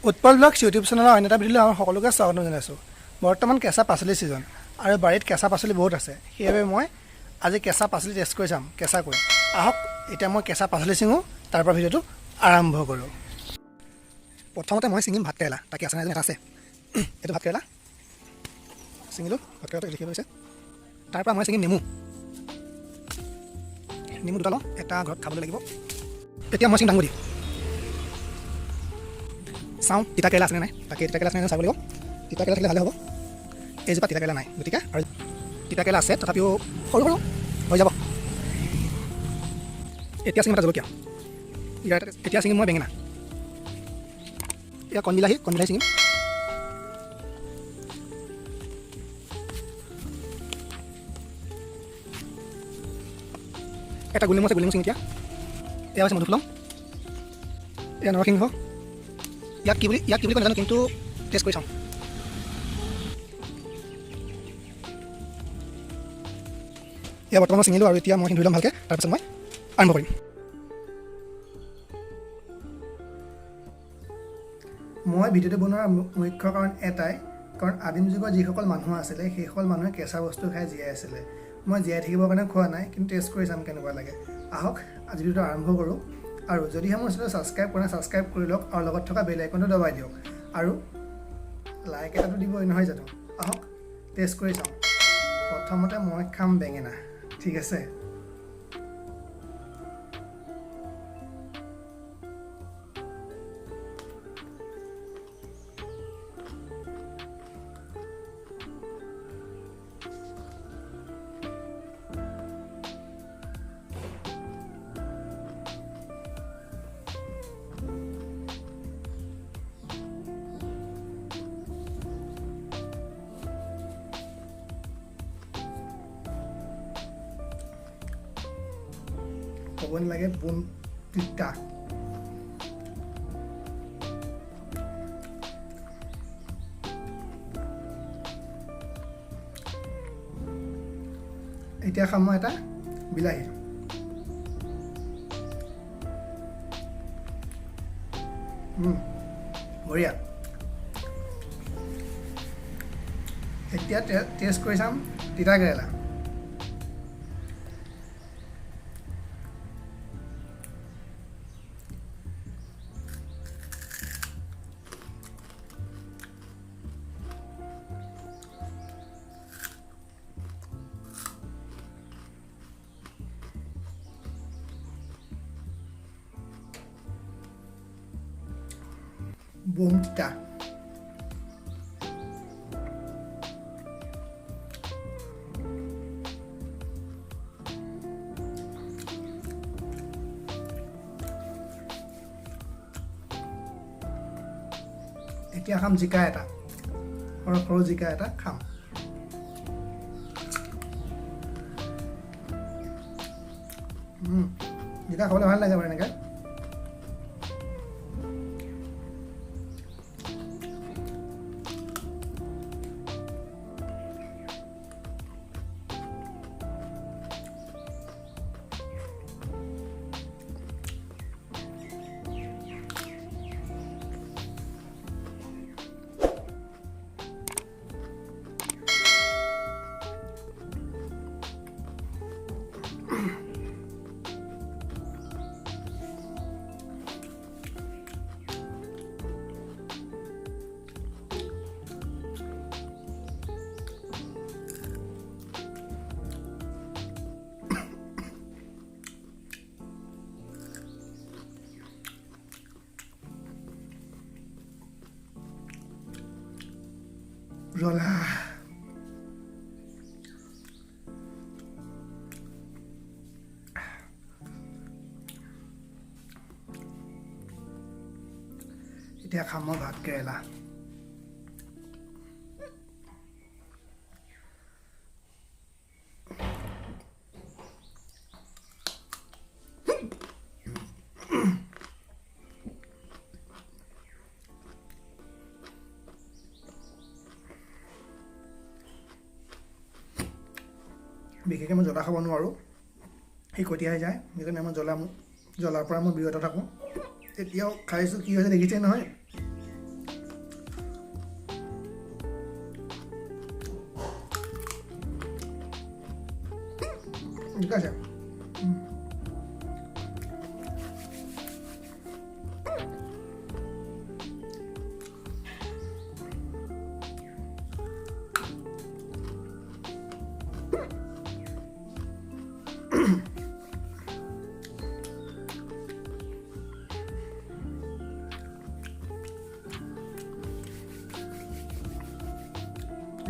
UTPAL blogs YouTube চেনেলৰ অন্য এটা ভিডিঅ'লৈ আমাৰ সকলোকে স্বাগতম জনাইছোঁ। বৰ্তমান কেঁচা পাচলি ছিজন আৰু বাৰীত কেঁচা পাচলি বহুত আছে, সেইবাবে মই আজি কেঁচা পাচলি টেষ্ট কৰি চাম কেঁচাকৈ। আহক এতিয়া মই কেঁচা পাচলি ছিঙোঁ, তাৰ পৰা ভিডিঅ'টো আৰম্ভ কৰোঁ। প্ৰথমতে মই ছিঙিম ভাতকেৰেলা, তাকে আছে নাই এটা আছে, এইটো ভাতকেৰেলা ছিঙিলোঁ, ভাতকেৰেলাটো দেখিব গৈছে। তাৰ পৰা মই ছিঙিম নেমু দুটা লওঁ, এটা ঘৰত খাবলৈ লাগিব। এতিয়া মই ছিঙিম ডাঙবডি, চাওঁ তিতা কেৰেলা আছেনে নাই, তাকে তিতা কেৰেলা আছে নাই চাব লাগিব। তিতা কেৰেলা থাকিলে ভালে হ'ব, এইজোপা তিতা কেৰেলা নাই, গতিকে আৰু তিতা কেৰেলা আছে তথাপিও সৰু সৰু হৈ যাব। এতিয়া ছিঙিম এটা জলকীয়া, এতিয়া ছিঙিম মই বেঙেনা, এতিয়া কণবিলাহী ছিঙিম। এটা গোলনেমু আছে, গোলনেমু ছিঙিম এতিয়া। এয়া হৈছে মধুসোলং, এয়া নৰসিংহ, ইয়াক কি বুলি কয় নাজানো, কিন্তু টেষ্ট কৰি চাওঁ। এয়া বৰ্তমান মই ছিঙিলোঁ আৰু এতিয়া মই ধুই ল'ম ভালকৈ, তাৰপিছত মই আৰম্ভ কৰিম। মই ভিডিঅ'টো বনোৱাৰ মুখ্য কাৰণ এটাই, কাৰণ আদিম যুগৰ যিসকল মানুহ আছিলে সেইসকল মানুহে কেঁচা বস্তু খাই জীয়াই আছিলে। মই জীয়াই থাকিবৰ কাৰণে খোৱা নাই, কিন্তু টেষ্ট কৰি চাম কেনেকুৱা লাগে। আহক আজি ভিডিঅ'টো আৰম্ভ কৰোঁ। আৰু যদিহে মোৰ চেনেলটো ছাবস্ক্ৰাইব কৰা নাই, ছাবস্ক্ৰাইব কৰি লওক আৰু লগত থকা বেল আইকনটো দবাই দিয়ক, আৰু লাইক এটাটো দিবই নহয় জানো। আহক টেষ্ট কৰি চাওঁ। প্ৰথমতে মই খাম বেঙেনা, ঠিক আছে। ক'ব নালাগে বোন তিতা। এতিয়া খাম মই এটা বিলাহী, বঢ়িয়া। এতিয়া টেষ্ট কৰি চাম তিতা কেৰেলা। বম তিতা। এতিয়া খাম জিকা এটা, সৰু সৰু জিকা এটা খাম। জিকা খাবলৈ ভাল লাগে বাৰু এনেকৈ। জ্বলা। এতিয়া খাম মই ভাত কেৰেলা। বিশেষকৈ মই জ্বলা খাব নোৱাৰোঁ, শিকটিয়াই যায়, সেইকাৰণে মই জ্বলাৰ পৰা মই বিৰত থাকোঁ। এতিয়াও খাইছোঁ, কি হৈছে দেখিছে নহয়, ঠিক আছে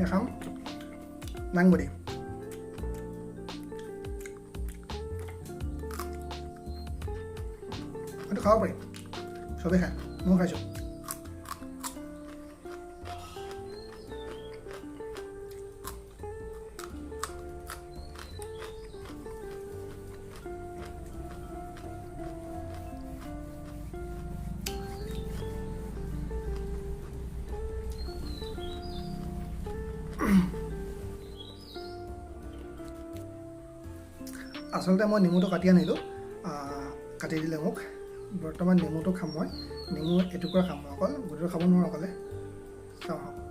খাম নাংবদি এইটো খাব পাৰি চবেই খায় ময়ো খাইছোঁ আচলতে মই নেমুটো কাটি আনিলোঁ কাটি দিলে মোক বৰ্তমান নেমুটো খাম মই নেমু এটুকুৰা খাম মই অকল গোটেইটো খাব নোৱাৰোঁ অকলে খাওঁ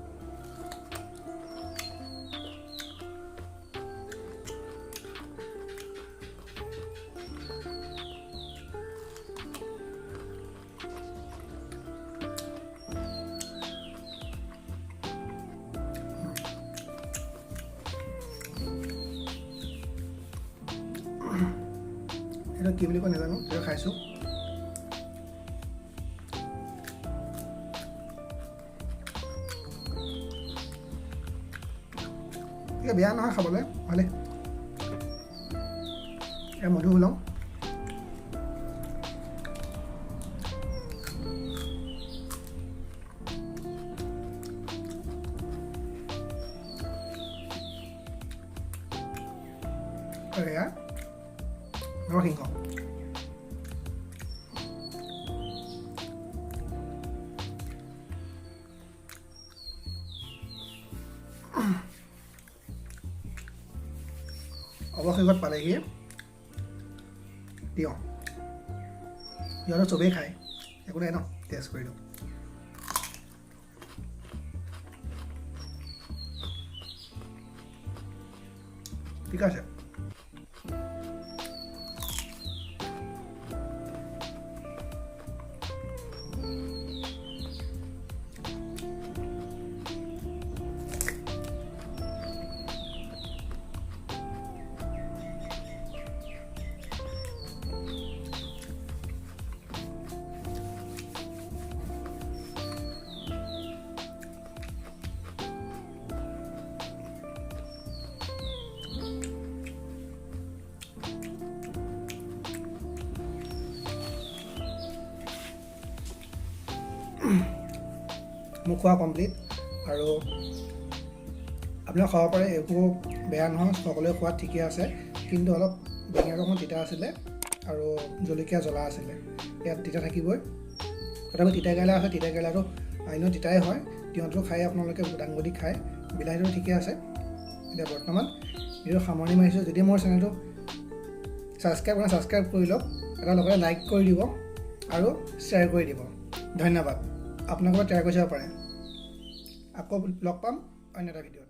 এইটো কি বুলি কয় নাজানো এইটো খাইছোঁ বেয়া নহয় খাবলৈ ভালে মধু লওঁ এয়া নৰসিংহ অৱশেষত পালেহি দিওঁ সিহঁতে চবেই খায় একো নাই ন টেষ্ট কৰি দিওঁ ঠিক আছে মোৰ খোৱা কমপ্লিট আৰু আপোনালোকে খাব পাৰে একো বেয়া নহয় সকলোৱে খোৱাত ঠিকে আছে কিন্তু অলপ বেঙেনাটো অকণমান তিতা আছিলে আৰু জলকীয়া জ্বলা আছিলে ইয়াত তিতা থাকিবই তথাপি তিতা কেৰেলা আছে তিতা কেৰেলাটো এনেও তিতাই হয় তিয়ঁহটো খাই আপোনালোকে দাংবডি খায় বিলাহীটো ঠিকে আছে এতিয়া বৰ্তমান ভিডিঅ' সামৰণি মাৰিছোঁ যদি মোৰ চেনেলটো ছাবস্ক্ৰাইব কৰি লওক এটা লগতে লাইক কৰি দিব আৰু শ্বেয়াৰ কৰি দিব ধন্যবাদ আপোনালোকে ট্ৰাই কৰি চাব পাৰে আকৌ লগ পাম অন্য এটা ভিডিঅ'ত